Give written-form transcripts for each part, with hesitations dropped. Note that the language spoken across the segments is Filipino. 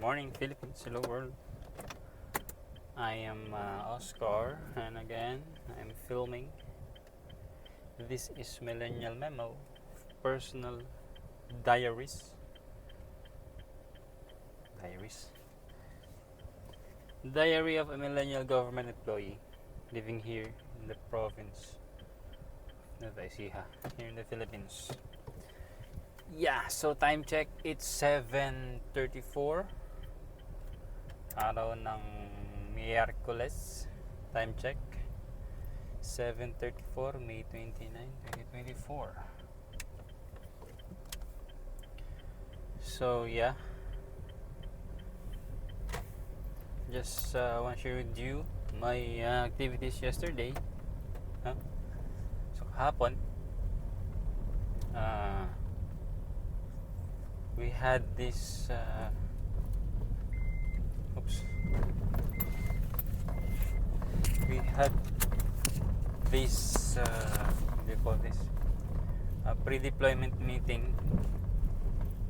morning, Philippines. Hello, world. I am Oscar, and again, I'm filming. This is Millennial Memo, personal diaries. Diary of a millennial government employee living here in the province of Nueva Ecija, here in the Philippines. Yeah, so time check, it's 7:34. Araw ng Miyerkules. Time check, 7:34, May 29, 2024. So yeah, just want to share with you my activities yesterday. So kahapon, we had this we had this what do you call this, pre-deployment meeting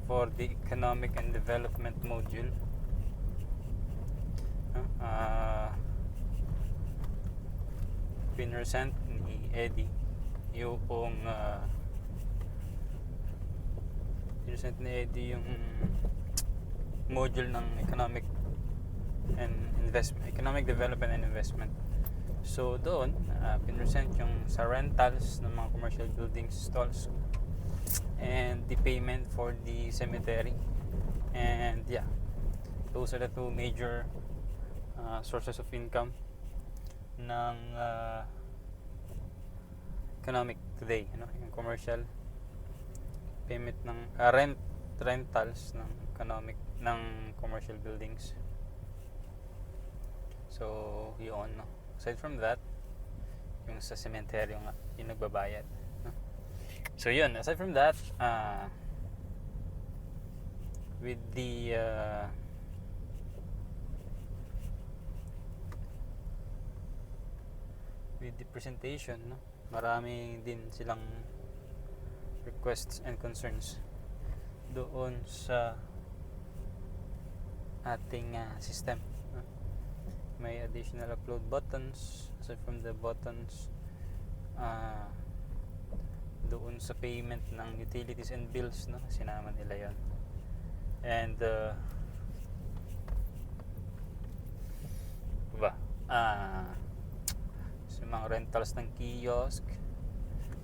for the economic and development module. Pinresent ni Eddie yung module ng economic development and investment. So doon pinresent yung sa rentals ng mga commercial buildings, stalls, and the payment for the cemetery. And yeah, those are the two major sources of income ng economic today, yung commercial payment ng rentals ng economic ng commercial buildings. So yun, aside from that, yung sa cemetery yung nagbabayad, so yun, aside from that, with the presentation, marami din silang requests and concerns doon sa ating system. May additional upload buttons. Aside from the buttons, doon sa payment ng utilities and bills, sinama nila yon. And sa mga rentals ng kiosk,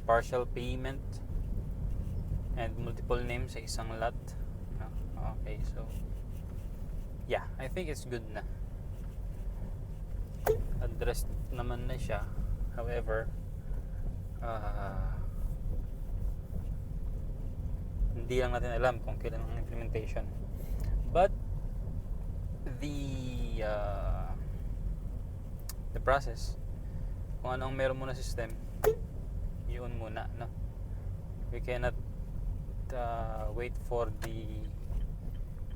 partial payment, and multiple names sa isang lot. Okay, so yeah, I think it's good na. Addressed naman na siya. However, hindi lang natin alam kung kailan ang implementation. But the process, kung anong meron muna system, yun muna, we cannot wait for the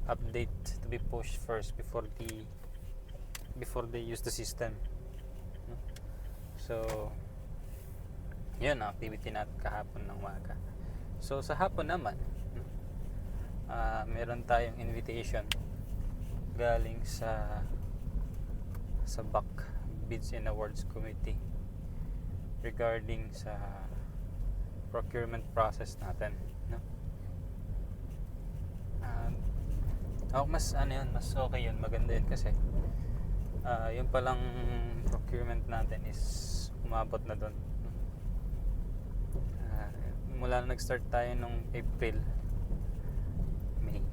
update to be pushed first before they use the system. So yun ang activity natin kahapon ng umaga. So sa hapon naman, meron tayong invitation galing sa BAC, Bids and Awards Committee, regarding sa procurement process natin, mas okay yun, maganda yun kasi yung palang procurement natin is umabot na doon. Mula na nag-start tayo nung April, May,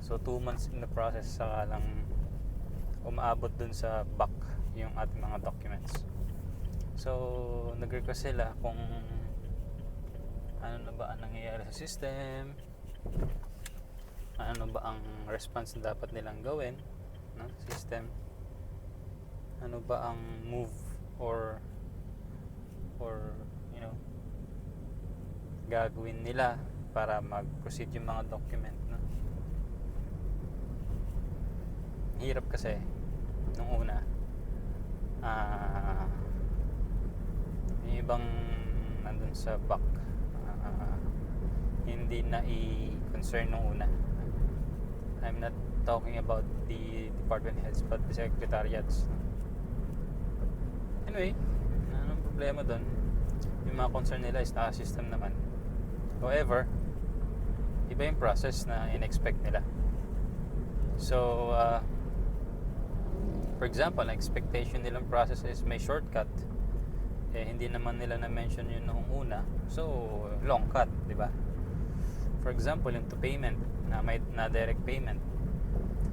so 2 months in the process, saka lang umaabot dun sa BAC yung ating mga documents. So nag-request sila kung ano na ba ang nangyayari sa system, ano ba ang response na dapat nilang gawin system, ano ba ang move or gagawin nila para mag-proceed yung mga document, Hirap kasi nung una, yung ibang nandun sa BAC, hindi na i-concern nung una. I'm not talking about the department heads but the secretariats. Anyway, anong problema doon? Yung mga concern nila is naka-system naman. However, iba yung process na in-expect nila. So, for example, ang expectation nilang process is may shortcut. Hindi naman nila na-mention yun noong una. So, long cut, di ba? For example, yung to payment, na direct payment.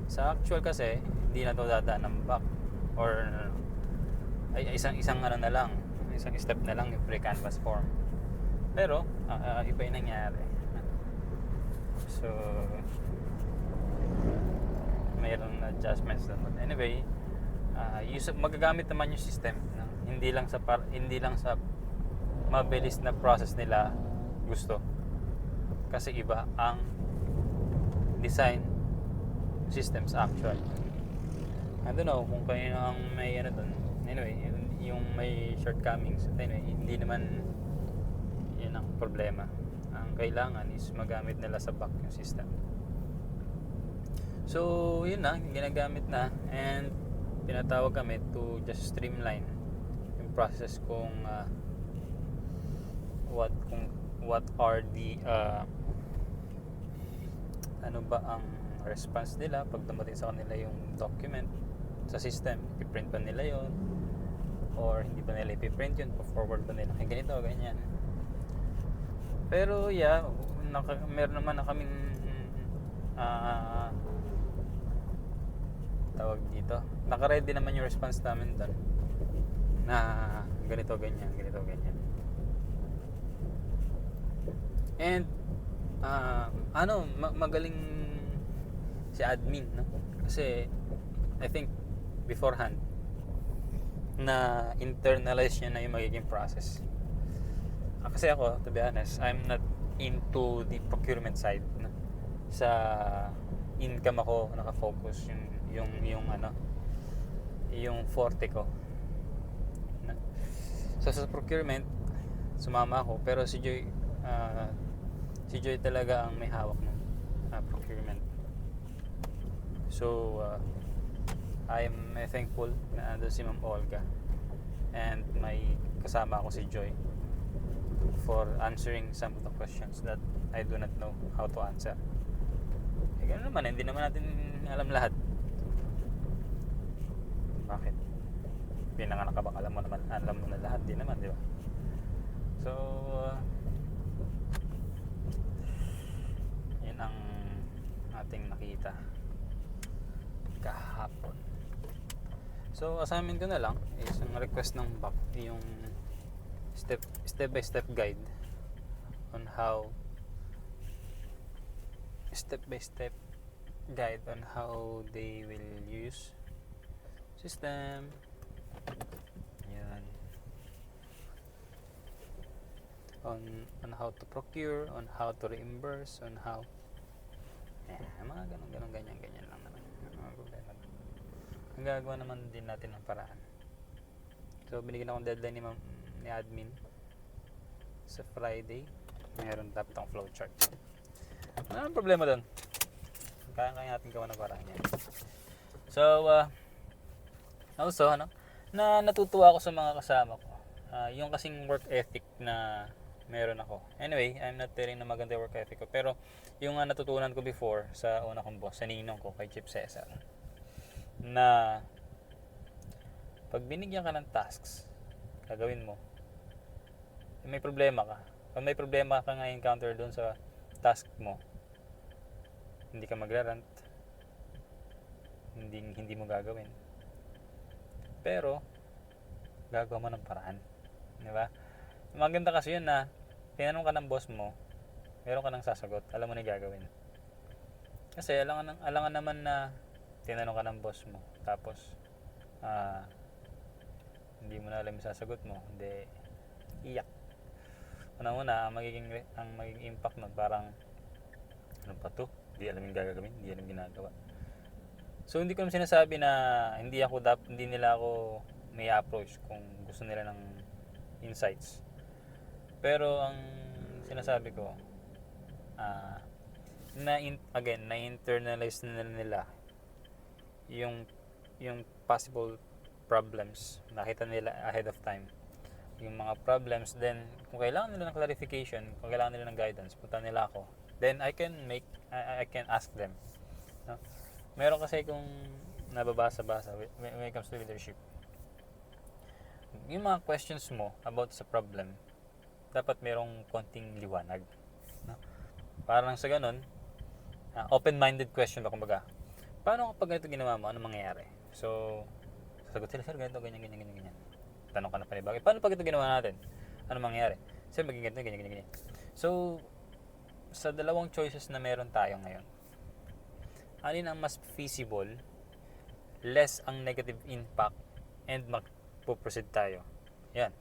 Sa actual kasi, hindi na to dadaan ng back. Or, ay isang ano na lang, isang step na lang yung pre-canvas form. Pero, iba yung nangyari. So, mayroong adjustments doon. Anyway, magagamit naman yung system. Hindi lang sa mabilis na process nila gusto. Kasi iba ang design systems actual. I don't know kung kayo ang may ano doon. Anyway, yung may shortcomings. Anyway, hindi naman yun ang problema. Ang kailangan is magamit nila sa back yung system. So, yun na, ginagamit na, and tinatawag kami to just streamline yung process kung what are the ano ba ang response nila pag dumating sa kanila yung document sa system. I-print ba nila yon or hindi ba nila i-print yun, pa-forward ba nila kaya ganito, ganyan. Pero yeah, meron naman na kaming tawag dito, naka-ready naman yung response namin doon na ganito, ganyan. And magaling si admin, no? Kasi I think beforehand na internalize niya na yung magiging process. Kasi ako, to be honest, I'm not into the procurement side, no? Sa income ako nakafocus, yung forte ko, no? So sa procurement sumama ako, pero si Joy talaga ang may hawak ng procurement. So I'm thankful na ando si Ma'am Olga and may kasama ako si Joy for answering some of the questions that I do not know how to answer. Ganoon naman, hindi naman natin alam lahat. Bakit? Pinanganak ka bang alam mo na lahat? Di naman, di ba? So yun ang ating nakita kahapon. So assignment ko na lang is ang request ng back yung step by step guide on how they will use system. Yan. On how to procure, on how to reimburse, on how mga ganyan lang naman. Mga problema. Ang gagawa naman din natin ng paraan. So binigyan akong deadline ni admin sa Friday. Meron dapat akong flowchart. Ano ang problema doon? Kaya natin gawa ng paraan yan. So also na natutuwa ako sa mga kasama ko. Yung kasing work ethic na meron ako. Anyway, I'm not telling na maganda work ethic ko, pero yung natutunan ko before sa una kong boss, sa ninong ko, kay Chief Cesar, na pag binigyan ka ng tasks, gagawin mo, may problema ka. Pag may problema ka nga encounter doon sa task mo, hindi ka magrarant, hindi mo gagawin. Pero gagawa mo ng paraan, di ba? Maganda kasi yun na tinanong ka ng boss mo, meron ka ng sasagot, alam mo na gagawin. Kasi alangan naman na tinanong ka ng boss mo, tapos hindi mo na alam yung sasagot mo, hindi iyak. Una-una, ang magiging impact nun, parang ano pa to? Hindi alam yung gagawin, hindi alam ginagawa. So hindi ko naman sinasabi na hindi nila ako may approach kung gusto nila ng insights. Pero ang sinasabi ko, na-internalize na nila yung possible problems. Nakita nila ahead of time yung mga problems. Then kung kailangan nila ng clarification, kung kailangan nila ng guidance, punta nila ako. Then I can ask them, no? Meron kasi kung nababasa-basa when it comes to leadership, yung mga questions mo about sa problem, dapat merong konting liwanag, no? Parang sa ganun, open-minded question ba, kumbaga, paano kapag ganito ginawa mo, ano mangyayari? So sasagot sila, sir, ganito, ganyan, ganyan, ganyan, ganyan. Tanong ka na panibagay, paano pag ito ginawa natin, ano mangyayari? Sir, maging ganito, ganyan, ganyan, ganyan. So sa dalawang choices na meron tayo ngayon, alin ang mas feasible, less ang negative impact, and magpo-proceed tayo? Yan.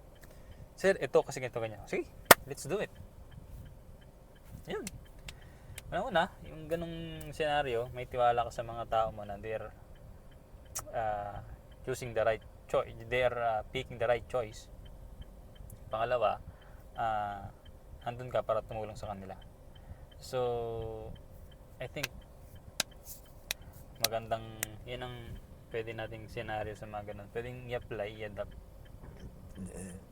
Sir, ito kasi ganito, ganyan. Sige, let's do it. Yan. Una, yung ganung scenario, may tiwala ka sa mga tao mo na they're choosing the right choice. They're picking the right choice. Pangalawa, andun ka para tumulong sa kanila. So, I think magandang, yan ang pwede nating scenario sa mga ganun. Pwedeng i-apply, i-adapt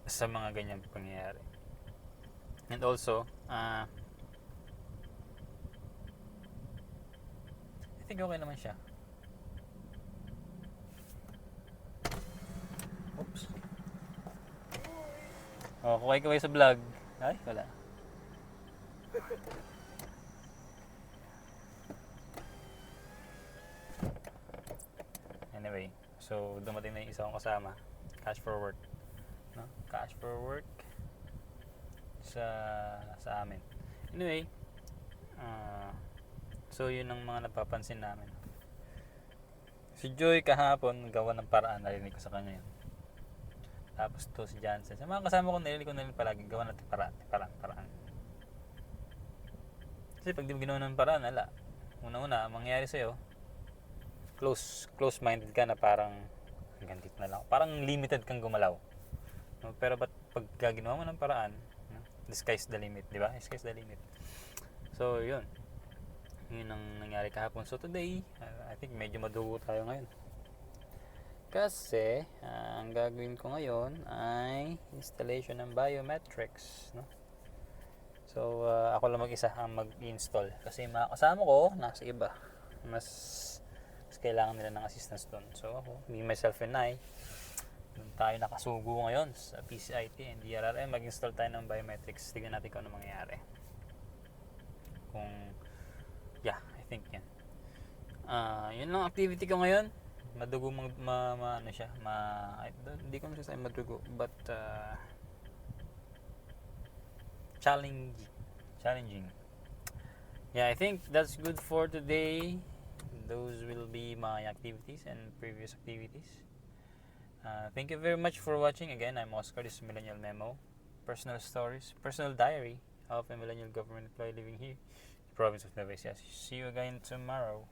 sa mga ganyang pangyayari. And also, I think okay naman siya. Oops. Kaway sa vlog. Ay, wala. Anyway, so dumating na yung isa kong kasama, Cash for Work, no? Cash for Work sa amin. Anyway, so yun ang mga napapansin namin. Si Joy kahapon gawa ng paraan, narinig ko sa kanya yun. Tapos to si Jansen, sa mga kasama ko narinig ko na rin palagi gawa natin paraan. Kasi pag di mo ginawa ng paraan, ala, una-una ang mangyayari sa'yo, close-minded ka na, parang hanggang dito na lang, parang limited kang gumalaw, no? Pero ba't pag ginawa mo ng paraan, no? The sky's the limit, di ba? Sky's the limit. So yun ang nangyari kahapon. So today, I think medyo madugo tayo ngayon kasi ang gagawin ko ngayon ay installation ng biometrics, no? So ako lang mag-isa ang mag-install kasi yung mga kasama ko nasa iba, mas kailangan nila ng assistance doon. So ako, me, myself and I, doon tayo nakasugo ngayon sa PCIT and DRRM. Mag-install tayo ng biometrics. Tignan natin kung ano mangyayari. I think yan. Yun lang activity ko ngayon. Madugo ano siya, hindi ko masasabi madugo, but challenging. Yeah, I think that's good for today. Those will be my activities and previous activities. Thank you very much for watching. Again, I'm Oscar. This is Millennial Memo. Personal stories, personal diary of a millennial government employee living here, the province of Nueva Ecija. See you again tomorrow.